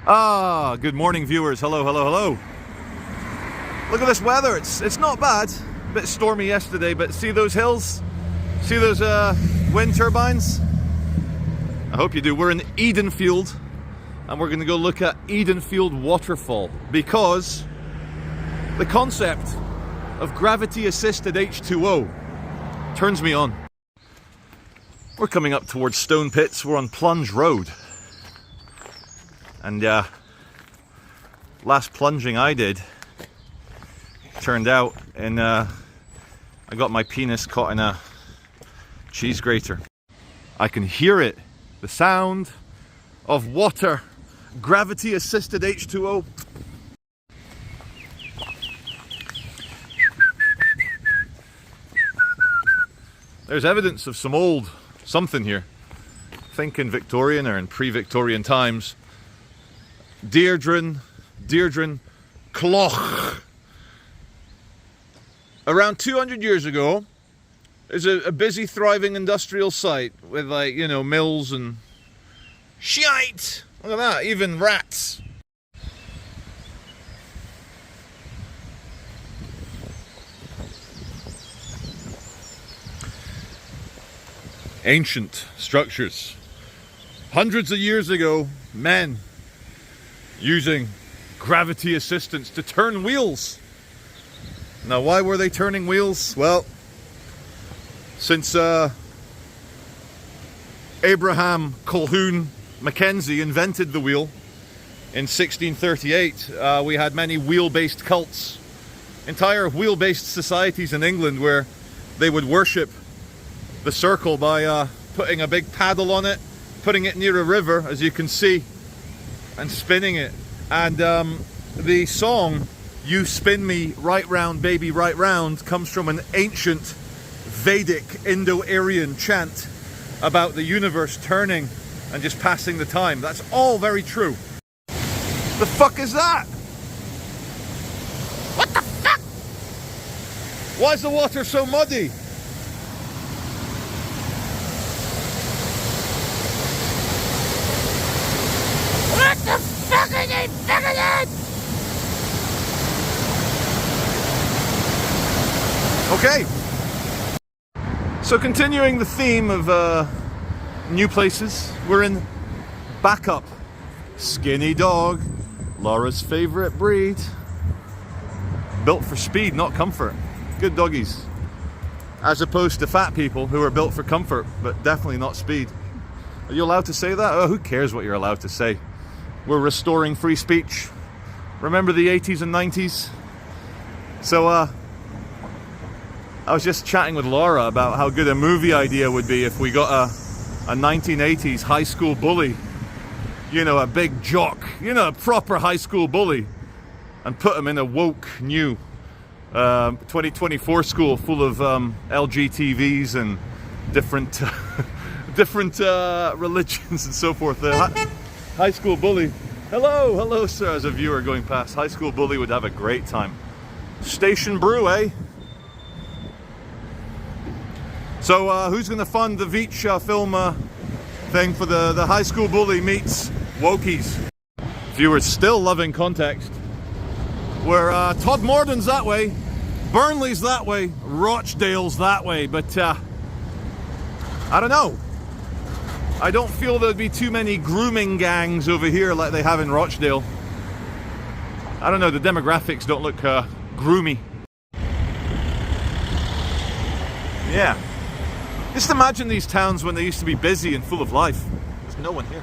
Good morning, viewers. Hello, hello, hello. Look at this weather. It's not bad. A bit stormy yesterday, but see those hills? See those wind turbines? I hope you do. We're in Edenfield, and we're going to go look at Edenfield Waterfall because the concept of gravity-assisted H2O turns me on. We're coming up towards Stone Pits. We're on Plunge Road. And last plunging I did turned out in I got my penis caught in a cheese grater. I can hear it, the sound of water, gravity assisted H2O. There's evidence of some old something here. I think in Victorian or in pre-Victorian times. Deirdre Cloch. Around 200 years ago, there's a busy, thriving industrial site with, like, you know, mills and shite. Look at that, even rats. Ancient structures. Hundreds of years ago, men using gravity assistance to turn wheels. Now, why were they turning wheels? Well, since Abraham Colquhoun Mackenzie invented the wheel in 1638, we had many wheel-based cults, entire wheel-based societies in England where they would worship the circle by putting a big paddle on it, putting it near a river, as you can see, and spinning it. And the song "You Spin Me Right Round Baby Right Round" comes from an ancient Vedic Indo-Aryan chant about the universe turning and just passing the time. That's all very true. The fuck is that? What the fuck? Why is the water so muddy? What the fuck are they fucking at? Okay. So continuing the theme of new places, we're in Backup. Skinny dog, Laura's favorite breed. Built for speed, not comfort. Good doggies. As opposed to fat people who are built for comfort, but definitely not speed. Are you allowed to say that? Oh, who cares what you're allowed to say? We're restoring free speech. Remember the 80s and 90s? So, I was just chatting with Laura about how good a movie idea would be if we got a 1980s high school bully. You know, a big jock. You know, a proper high school bully. And put him in a woke, new 2024 school full of LGTVs and different, different religions and so forth. High school bully. Hello, sir, as a viewer going past. High school bully would have a great time. Station brew, eh? So, who's going to fund the Veach film thing for the high school bully meets wokies? Viewers still loving context. Where Todd Morden's that way, Burnley's that way, Rochdale's that way, but I don't know. I don't feel there'd be too many grooming gangs over here like they have in Rochdale. I don't know, the demographics don't look groomy. Yeah. Just imagine these towns when they used to be busy and full of life. There's no one here.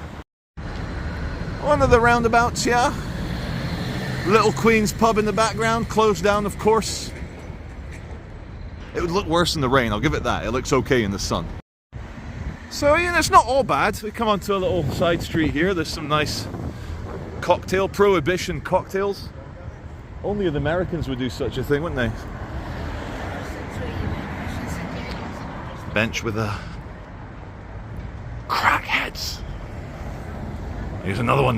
One of the roundabouts, yeah. Little Queen's pub in the background, closed down, of course. It would look worse in the rain, I'll give it that. It looks okay in the sun. So, yeah, it's not all bad. We come onto a little side street here. There's some nice cocktail, prohibition cocktails. Only the Americans would do such a thing, wouldn't they? Bench with the crackheads. Here's another one,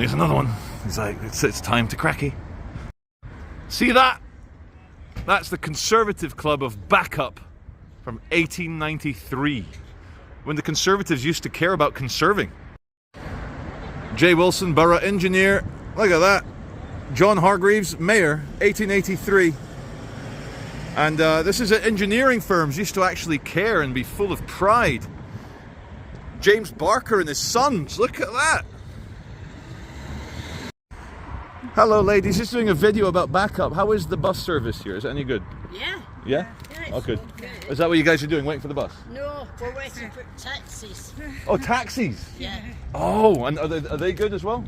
He's like, it's time to cracky. See that? That's the Conservative Club of Backup from 1893. When the Conservatives used to care about conserving. J. Wilson, Borough Engineer, Look at that. John Hargreaves, Mayor, 1883. And this is engineering firms used to actually care and be full of pride. James Barker and his sons, look at that. Hello ladies, just doing a video about backup. How is the bus service here? Is it any good? Yeah. Yeah? Oh, good. Is that what you guys are doing, waiting for the bus? No, we're waiting for taxis. Oh, taxis? Yeah. Oh, and are they good as well?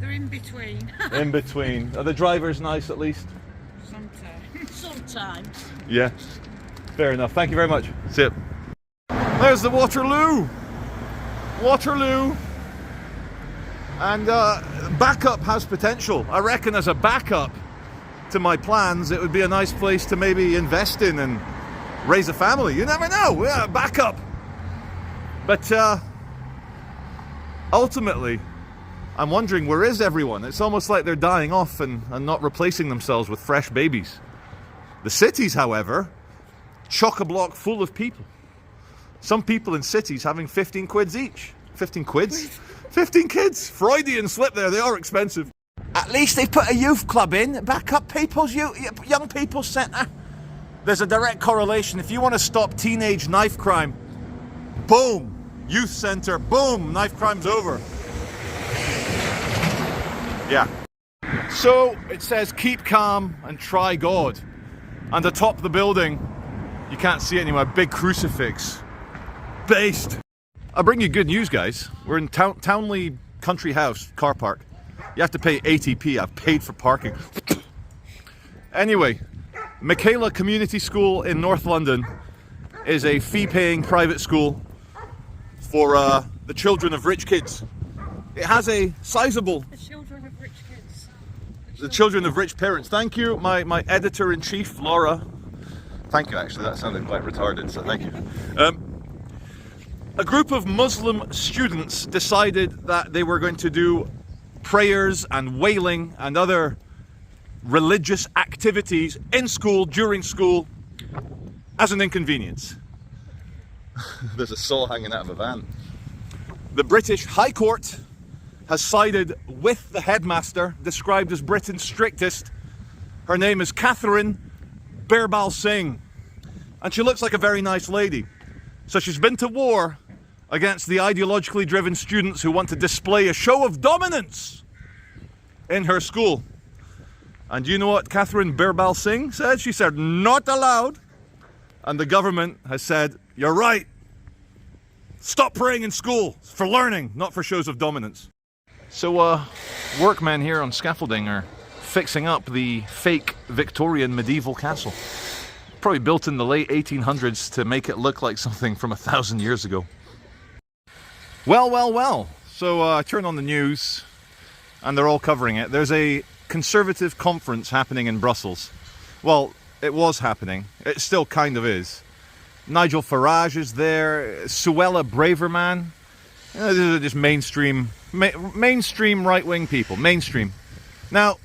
They're in between. In between. Are the drivers nice at least? Sometimes. Yeah. Fair enough. Thank you very much. See ya. There's the Waterloo. Waterloo. And backup has potential. I reckon as a backup to my plans, it would be a nice place to maybe invest in and raise a family. You never know. Yeah, backup. But ultimately, I'm wondering, where is everyone? It's almost like they're dying off and not replacing themselves with fresh babies. The cities, however, chock-a-block full of people. Some people in cities having 15 quids each. 15 quids? 15 kids! Freudian slip there, they are expensive. At least they put a youth club in, backup people's young people's centre. There's a direct correlation. If you want to stop teenage knife crime, boom, youth centre, boom, knife crime's over. Yeah. So it says keep calm and try God. And atop the building, you can't see it anymore, big crucifix. Based. I'll bring you good news, guys. We're in Townley Country House car park. You have to pay ATP. I've paid for parking. Anyway, Michaela Community School in North London is a fee-paying private school for the children of rich kids. It has a sizable... The children of rich kids. The children of rich parents. Thank you, my editor-in-chief, Laura. Thank you, actually. That sounded quite retarded, so thank you. A group of Muslim students decided that they were going to do prayers and wailing and other religious activities in school, during school, as an inconvenience. There's a saw hanging out of a van. The British High Court has sided with the headmaster, described as Britain's strictest. Her name is Catherine Birbal Singh, and she looks like a very nice lady. So she's been to war against the ideologically driven students who want to display a show of dominance in her school. And you know what Catherine Birbal Singh said? She said, not allowed. And the government has said, you're right. Stop praying in school. It's for learning, not for shows of dominance. So workmen here on scaffolding are fixing up the fake Victorian medieval castle. Probably built in the late 1800s to make it look like something from 1,000 years ago. Well. So I turn on the news and they're all covering it. There's a Conservative conference happening in Brussels. Well, it was happening. It still kind of is. Nigel Farage is there. Suella Braverman. These are just mainstream right-wing people. Mainstream. Now,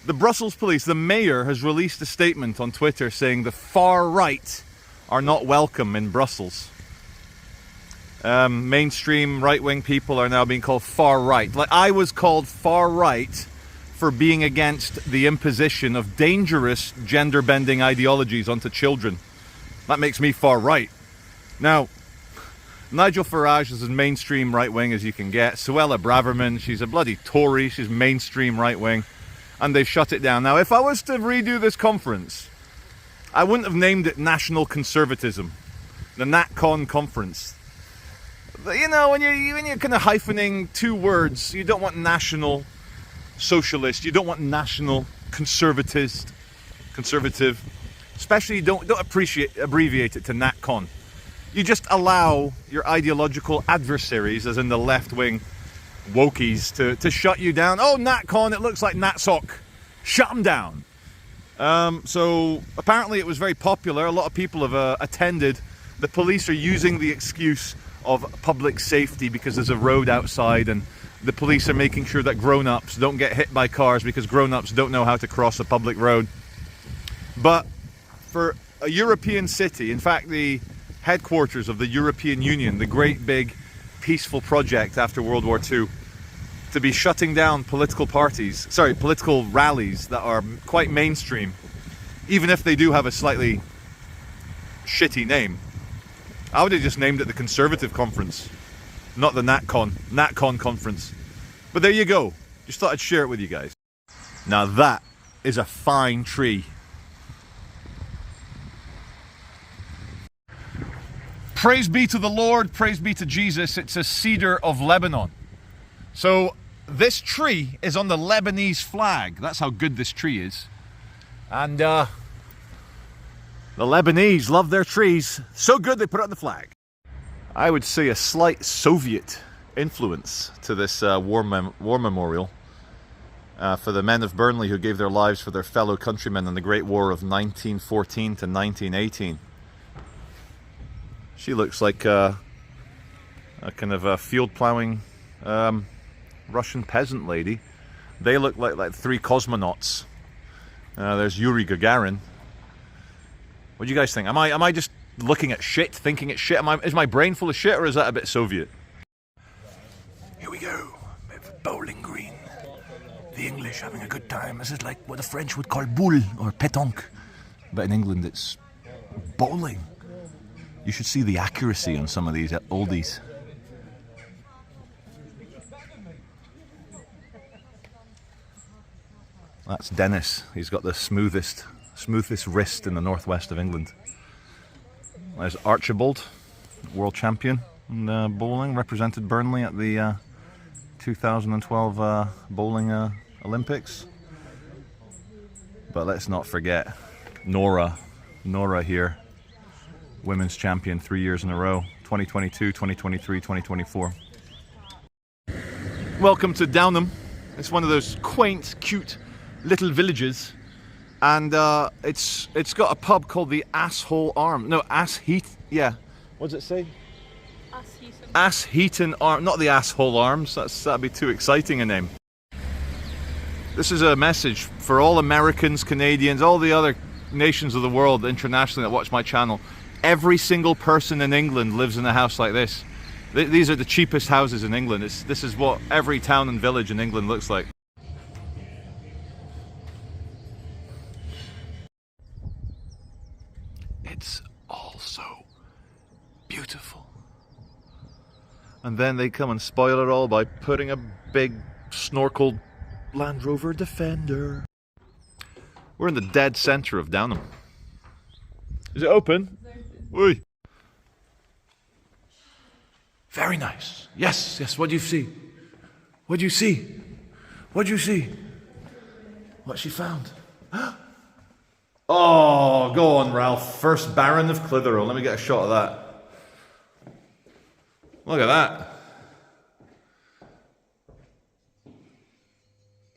the Brussels police, the mayor, has released a statement on Twitter saying the far right are not welcome in Brussels. Mainstream right-wing people are now being called far right. Like I was called far right for being against the imposition of dangerous gender-bending ideologies onto children. That makes me far right. Now, Nigel Farage is as mainstream right-wing as you can get. Suella Braverman, she's a bloody Tory. She's mainstream right-wing. And they've shut it down. Now, if I was to redo this conference, I wouldn't have named it National Conservatism. The NatCon conference. You know, when you're kind of hyphening two words, you don't want national socialist, you don't want national conservative. Especially don't abbreviate it to NatCon. You just allow your ideological adversaries, as in the left-wing wokies, to shut you down. Oh, NatCon, it looks like NatSoc. Shut them down. So apparently it was very popular. A lot of people have attended. The police are using the excuse of public safety because there's a road outside, and the police are making sure that grown-ups don't get hit by cars because grown-ups don't know how to cross a public road. But for a European city, in fact the headquarters of the European Union, the great big peaceful project after World War II, to be shutting down political parties, sorry, political rallies that are quite mainstream, even if they do have a slightly shitty name. I would have just named it the Conservative Conference, not the NatCon Conference. But there you go. Just thought I'd share it with you guys. Now that is a fine tree. Praise be to the Lord, praise be to Jesus. It's a cedar of Lebanon. So this tree is on the Lebanese flag. That's how good this tree is. And the Lebanese love their trees. So good they put it on the flag. I would say a slight Soviet influence to this war memorial for the men of Burnley who gave their lives for their fellow countrymen in the Great War of 1914 to 1918. She looks like a kind of a field plowing Russian peasant lady. They look like three cosmonauts. There's Yuri Gagarin. What do you guys think? Am I just looking at shit, thinking it's shit? Is my brain full of shit, or is that a bit Soviet? Here we go. Bowling green. The English having a good time. This is like what the French would call boule or pétanque, but in England it's bowling. You should see the accuracy on some of these oldies. That's Dennis. He's got the smoothest wrist in the northwest of England. There's Archibald, world champion in bowling, represented Burnley at the 2012 bowling Olympics. But let's not forget Nora here. Women's champion 3 years in a row, 2022, 2023, 2024. Welcome to Downham. It's one of those quaint, cute little villages, and it's got a pub called the Asshole Arm. No, yeah. What does it say? Assheaton Arm, not the Asshole Arms. That'd be too exciting a name. This is a message for all Americans, Canadians, all the other nations of the world internationally that watch my channel. Every single person in England lives in a house like this. These are the cheapest houses in England. This is what every town and village in England looks like. It's all so beautiful. And then they come and spoil it all by putting a big snorkeled Land Rover Defender. We're in the dead center of Downham. Is it open? Oi. Very nice. Yes, yes. What do you see? What do you see? What do you see? What she found? Oh, go on, Ralph. First Baron of Clitheroe. Let me get a shot of that. Look at that.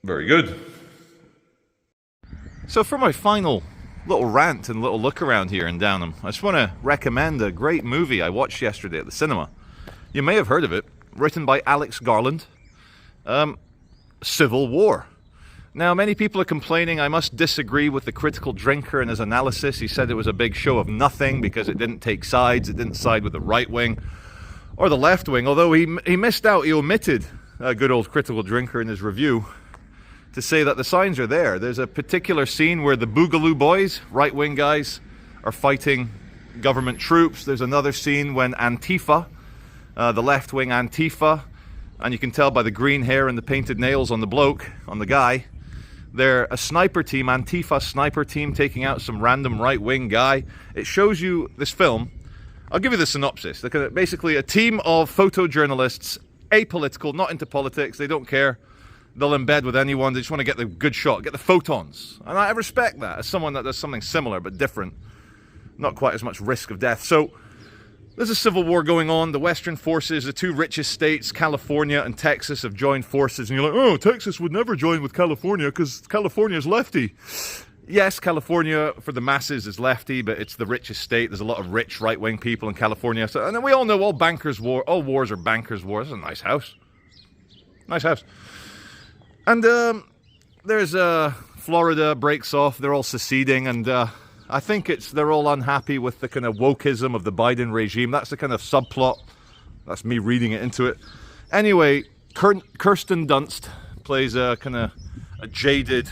Very good. So for my final little rant and little look around here in Downham, I just want to recommend a great movie I watched yesterday at the cinema. You may have heard of it, written by Alex Garland, Civil War. Now, many people are complaining. I must disagree with the critical drinker in his analysis. He said it was a big show of nothing because it didn't take sides. It didn't side with the right wing or the left wing, although he missed out. He omitted a good old critical drinker in his review to say that the signs are there. There's a particular scene where the Boogaloo Boys, right-wing guys, are fighting government troops. There's another scene when Antifa, the left-wing Antifa, and you can tell by the green hair and the painted nails on the bloke, on the guy, they're a sniper team, Antifa sniper team, taking out some random right-wing guy. It shows you this film. I'll give you the synopsis. They're basically a team of photojournalists, apolitical, not into politics, they don't care. They'll embed with anyone. They just want to get the good shot, get the photons. And I respect that as someone that does something similar but different. Not quite as much risk of death. So there's a civil war going on. The Western forces, the two richest states, California and Texas, have joined forces. And you're like, oh, Texas would never join with California because California is lefty. Yes, California for the masses is lefty, but it's the richest state. There's a lot of rich right-wing people in California. So, and then we all know all wars are bankers' wars. It's a nice house. Nice house. And there's Florida breaks off. They're all seceding, and I think they're all unhappy with the kind of wokeism of the Biden regime. That's the kind of subplot. That's me reading it into it. Anyway, Kirsten Dunst plays a kind of a jaded,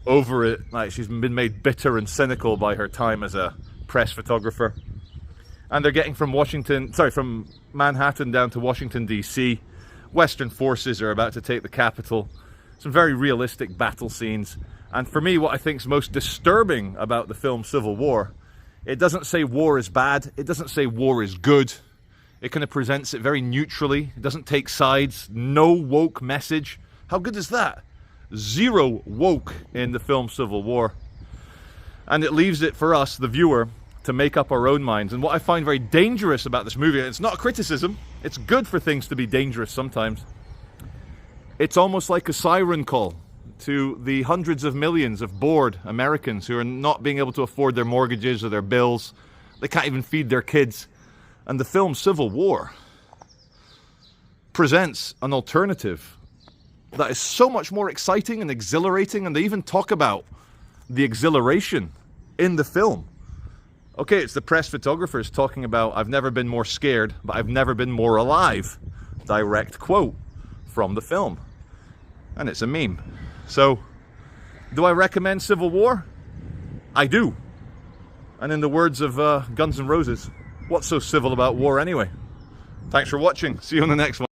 over it, like she's been made bitter and cynical by her time as a press photographer. And they're getting from Manhattan down to Washington DC. Western forces are about to take the capital. Some very realistic battle scenes. And for me, what I think is most disturbing about the film Civil War, it doesn't say war is bad, it doesn't say war is good. It kind of presents it very neutrally. It doesn't take sides. No woke message. How good is that? Zero woke in the film Civil War. And it leaves it for us, the viewer, to make up our own minds. And what I find very dangerous about this movie, and it's not a criticism, it's good for things to be dangerous sometimes. It's almost like a siren call to the hundreds of millions of bored Americans who are not being able to afford their mortgages or their bills. They can't even feed their kids. And the film Civil War presents an alternative that is so much more exciting and exhilarating, and they even talk about the exhilaration in the film. Okay, it's the press photographers talking about, I've never been more scared, but I've never been more alive. Direct quote from the film. And it's a meme. So, do I recommend Civil War? I do. And in the words of Guns N' Roses, what's so civil about war anyway? Thanks for watching. See you on the next one.